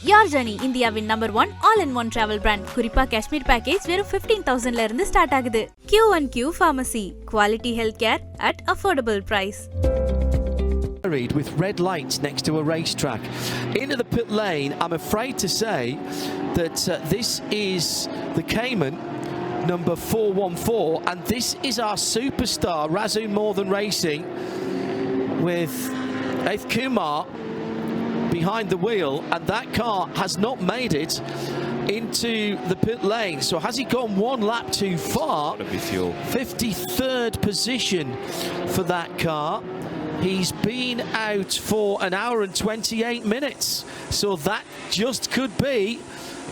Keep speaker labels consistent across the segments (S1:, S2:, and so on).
S1: Your journey இந்தியாவின் number 1 all-in-one travel brand குறிப்பா Kashmir package வெறும் 15,000ல இருந்து ஸ்டார்ட் ஆகுது. Q1Q Pharmacy, quality healthcare at affordable price.
S2: With red lights next to a racetrack into the pit lane, I'm afraid to say that this is the Cayman number 414, and this is our superstar Rasoon Northern Racing with Ajith Kumar behind the wheel, and that car has not made it into the pit lane. So has he gone one lap too far? 53rd position for that car. He's been out for an hour and 28 minutes, so that just could be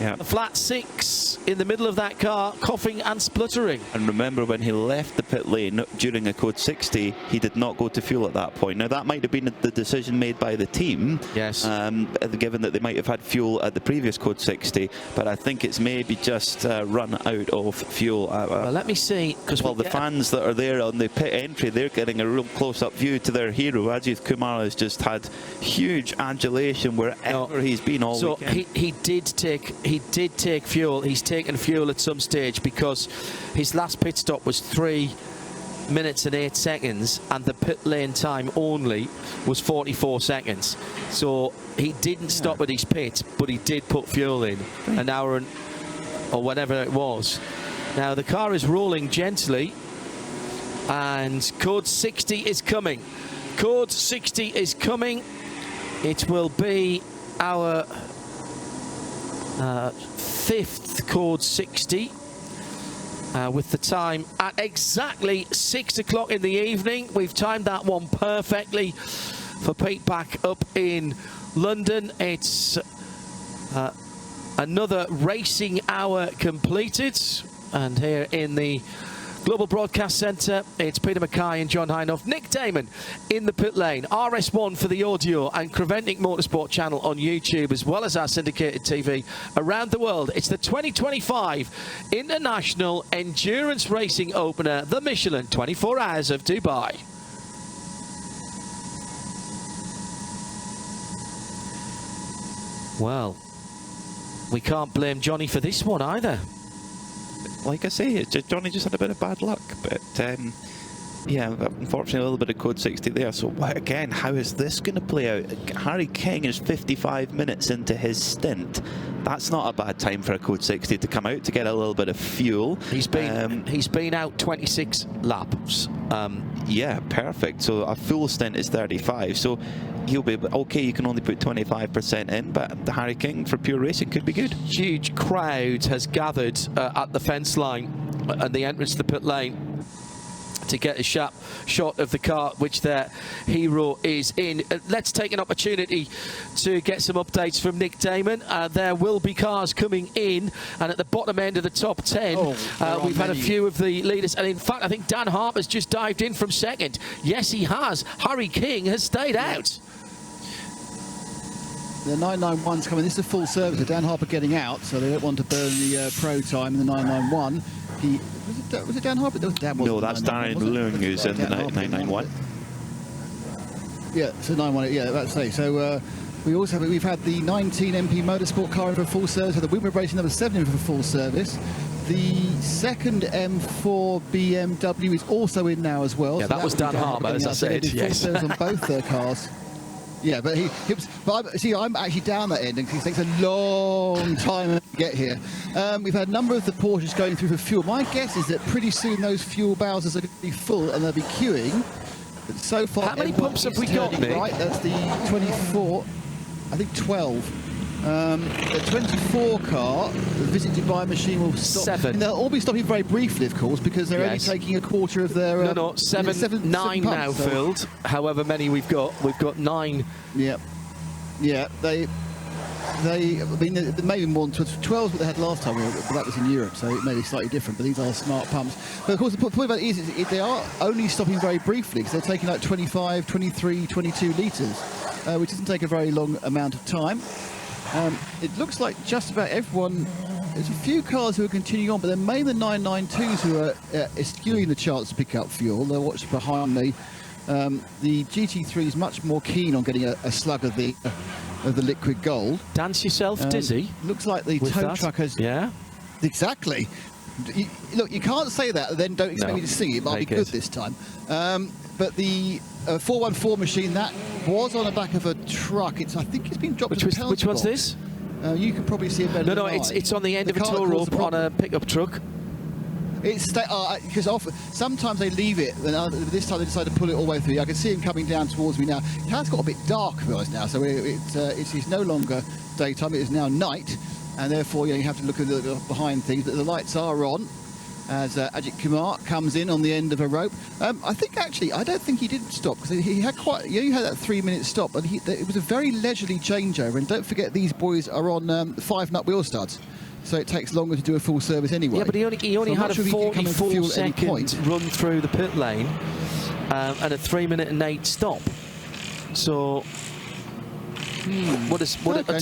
S2: a flat 6 in the middle of that car, coughing and spluttering.
S3: And remember, when he left the pit lane during a code 60, he did not go to fuel at that point. Now, that might have been the decision made by the team,
S2: yes,
S3: given that they might have had fuel at the previous code 60, but I think it's maybe just run out of fuel.
S2: Well, let me see, because
S3: the fans that are there on the pit entry, they're getting a real close-up view to their hero. Ajith Kumar has just had huge adulation wherever he's been all weekend.
S2: So he did take fuel. He's taken fuel at some stage, because his last pit stop was 3 minutes and 8 seconds, and the pit lane time only was 44 seconds. So he didn't stop at his pit, but he did put fuel in an hour or whatever it was. Now the car is rolling gently, and code 60 is coming. Code 60 is coming. It will be our 5th code 60, with the time at exactly 6 o'clock in the evening. We've timed that one perfectly for Pete back up in London. It's another racing hour completed, and here in the Global Broadcast Centre, it's Peter Mackay and John Hindhaugh. Nick Damon in the pit lane. RS1 for the audio, and Creventic Motorsport channel on YouTube, as well as our syndicated TV around the world. It's the 2025 International Endurance Racing Opener, the Michelin 24 Hours of Dubai. Well, we can't blame Johnny for this one either.
S3: Like I say, Johnny just had a bit of bad luck, but yeah, unfortunately a little bit of code 60 there. So again, how is this going to play out? Harry King is 55 minutes into his stint. That's not a bad time for a code 60 to come out to get a little bit of fuel.
S2: He's been out 26 laps.
S3: Yeah, perfect. So a full stint is 35. So he'll be okay. You can only put 25% in, but the Harry King for pure racing could be good.
S2: Huge crowd has gathered at the fence line and the entrance to the pit lane to get a shot of the car which their hero is in. Let's take an opportunity to get some updates from Nick Damon. There will be cars coming in, and at the bottom end of the top 10, we've had a few of the leaders, and in fact I think Dan Harper's just dived in from second. Yes, he has. Harry King has stayed out.
S4: The 991's coming. This is a full service. Dan Harper getting out, so they don't want to burn the pro time in the 991. Was it Dan Harper?
S3: No, that's Darren Lung who's in the 991.
S4: Yeah, so 991. Yeah, that's it. So we've had the 19 MP Motorsport car in for full service. So the Wimbledon Racing number 7 in for full service. The second M4 BMW is also in now as well.
S2: Yeah, so that was Dan Harper, as I said.
S4: Yes, full service on both their cars. Yeah, but I'm actually down that end, and it takes a long time to get here. We've had a number of the Porsches going through for fuel. My guess is that pretty soon those fuel bowsers are going to be full and they'll be queuing. But so far,
S2: how many pumps have we got, Nick?
S4: Right, that's the 24. I think 12. The 24 car, the Visit Dubai machine will stop.
S2: 7.
S4: And they'll all be stopping very briefly, of course, because they're only taking a quarter of their...
S2: No, 9 now
S4: pumps,
S2: filled. However many we've got. We've got 9.
S4: Yeah. Yeah, they I mean, maybe more than 12 what they had last time, but that was in Europe, so it may be slightly different, but these are smart pumps. But of course, the point about it is they are only stopping very briefly, because they're taking like 25, 23, 22 litres, which doesn't take a very long amount of time. It looks like just about everyone, there's a few cars who are continuing on, but they're mainly the 992s who are eschewing the chance to pick up fuel. They're watched behind me. The GT3 is much more keen on getting a slug of the of the liquid gold.
S2: Dance yourself dizzy.
S4: Looks like the
S2: with
S4: tow
S2: that.
S4: truck has...
S2: Yeah.
S4: Exactly. Look, you can't say that, then don't expect me to sing. It might be good this time. But the 414 machine, that was on the back of a truck. I think it's been dropped to the penalty
S2: Which one's
S4: box.
S2: this?
S4: You can probably see it better
S2: No,
S4: than I.
S2: it's on the end of a tow rope on a pickup truck.
S4: It's because sometimes they leave it, and this time they decided to pull it all the way through. I can see him coming down towards me now. It has got a bit dark for us now, so it's no longer daytime. It is now night, and therefore you have to look a little bit behind things. But the lights are on as Ajith Kumar comes in on the end of a rope. I think actually, I don't think he did stop because he had you had that 3-minute stop, and it was a very leisurely changeover. And don't forget, these boys are on 5-nut wheel studs. So it takes longer to do a full service anyway.
S2: Yeah, but he only had a 44-second run through the pit lane and a 3-minute and 8 stop. So does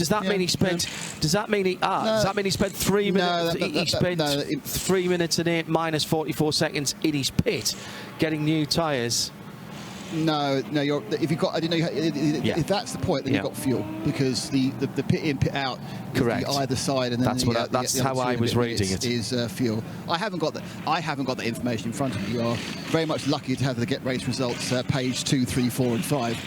S2: that mean he spent? Does that mean he spent 3 minutes? He spent 3 minutes and 8 minus 44 seconds in his pit, getting new tyres.
S4: No. If you got, I didn't know. If that's the point, then you've got fuel, because the pit in, pit out, correct, either side, and then
S2: that's how I was reading it.
S4: Is fuel. I haven't got that. I haven't got that information in front of me. You are very much lucky to have the Get Race results, page 2, 3, 4, and 5.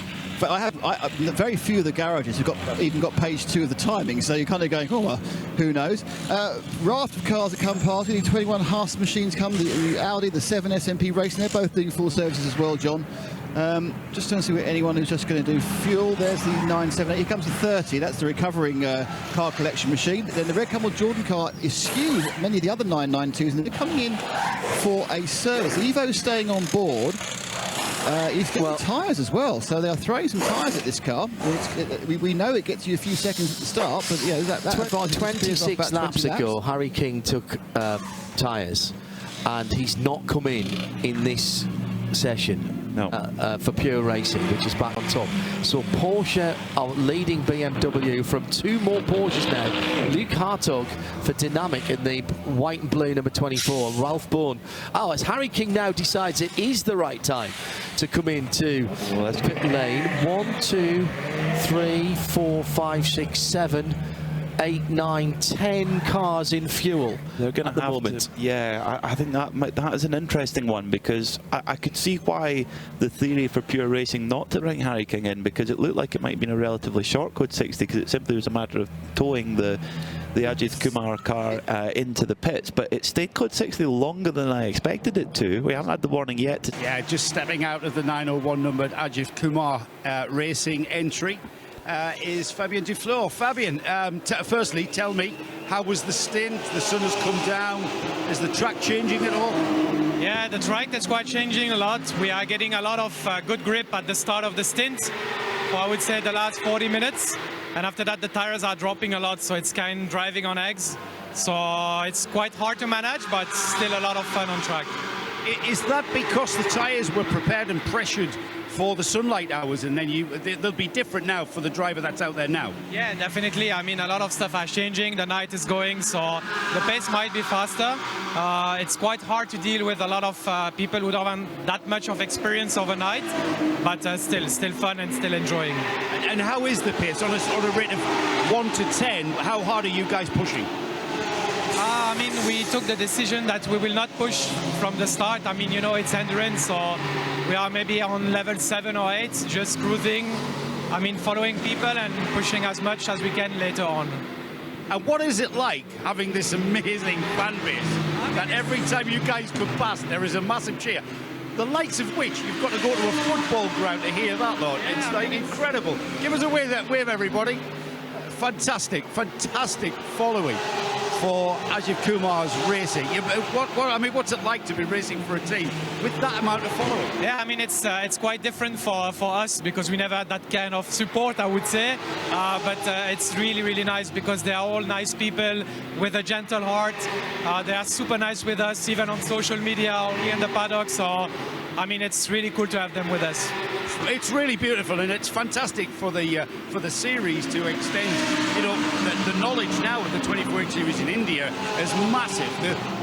S4: But very few of the garages have even got page 2 of the timing, so you're kind of going, oh, well, who knows? Raft of cars that come past. The 21 Haas machines come, the Audi, the 7 SMP Racing. They're both doing full services as well, John. Just trying to see anyone who's just going to do fuel. There's the 978. Here comes the 30. That's the recovering car collection machine. Then the Red Camel Jordan car eschews many of the other 992s, and they're coming in for a service. Evo's staying on board. He's getting tyres as well, so they are throwing some tyres at this car. We know it gets you a few seconds at the start, but yeah, that
S2: 26 laps ago, Harry King took tyres, and he's not come in this session. No. For pure racing, which is back on top. So Porsche are leading BMW from 2 more Porsches now. Luke Hartog for Dynamic in the white and blue number 24. Ralph Bourne. Oh, as Harry King now decides it is the right time to come into pit lane. 1, 2, 3, 4, 5, 6, 7, 8, 9, 10 cars in fuel. They're going to have to,
S3: yeah, I think that is an interesting one, because I could see why the theory for pure racing not to bring Harry King in, because it looked like it might have been a relatively short code 60, because it simply was a matter of towing the Ajith Kumar car into the pits, but it stayed code 60 longer than I expected it to. We haven't had the warning yet.
S5: Yeah, just stepping out of the 901 numbered Ajith Kumar racing entry is Fabien Dufleur. Fabien, firstly, tell me, how was the stint? The sun has come down. Is the track changing at all?
S6: Yeah, the track is quite changing a lot. We are getting a lot of good grip at the start of the stint, for I would say the last 40 minutes. And after that, the tires are dropping a lot, so it's kind of driving on eggs. So it's quite hard to manage, but still a lot of fun on track.
S5: Is that because the tires were prepared and pressured for the sunlight hours, and then they'll be different now for the driver that's out there now?
S6: Yeah, definitely. I mean, a lot of stuff are changing. The night is going, so the pace might be faster. It's quite hard to deal with a lot of people who don't have that much of experience overnight, but still fun and still enjoying.
S5: And how is the pace on a rate of 1 to 10? How hard are you guys pushing?
S6: I mean, we took the decision that we will not push from the start. I mean, you know, it's endurance, so we are maybe on level 7 or 8, just cruising. I mean, following people and pushing as much as we can later on.
S5: And what is it like having this amazing fan base that every time you guys come past, there is a massive cheer? The likes of which you've got to go to a football ground to hear that, Lord. Yeah, it's like incredible. Give us a wave, everybody. Fantastic following for Ajith Kumar's racing. I mean, what's it like to be racing for a team with that amount of following?
S6: Yeah, I mean, it's quite different for us, because we never had that kind of support, I would say. But it's really nice, because they are all nice people with a gentle heart. They are super nice with us, even on social media or here in the paddock. So, I mean, it's really cool to have them with us.
S5: It's really beautiful, and it's fantastic for the series to extend. You know, the knowledge now of the 24H series in India is massive.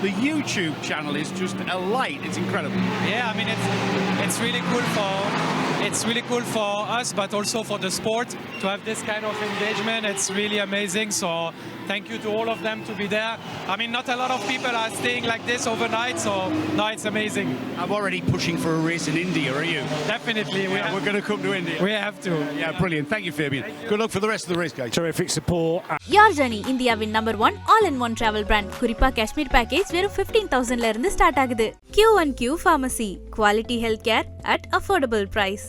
S5: The YouTube channel is just alight. It's incredible.
S6: Yeah, I mean, it's really cool it's really cool for us, but also for the sport to have this kind of engagement. It's really amazing. So thank you to all of them to be there. I mean, not a lot of people are staying like this overnight, so no, it's amazing.
S5: I'm already pushing for a race in India, are you?
S6: Definitely.
S5: We're going to come to India.
S6: We have to.
S5: Yeah, brilliant. Thank you, Fabian. Good luck for the rest of the race, guys.
S7: Terrific support.
S1: Your journey இந்தியாவின் number 1 all-in-one travel brand குறிப்பா Kashmir package வெறும் 15,000ல இருந்து start ஆகுது. Q1Q Pharmacy, quality healthcare at affordable price.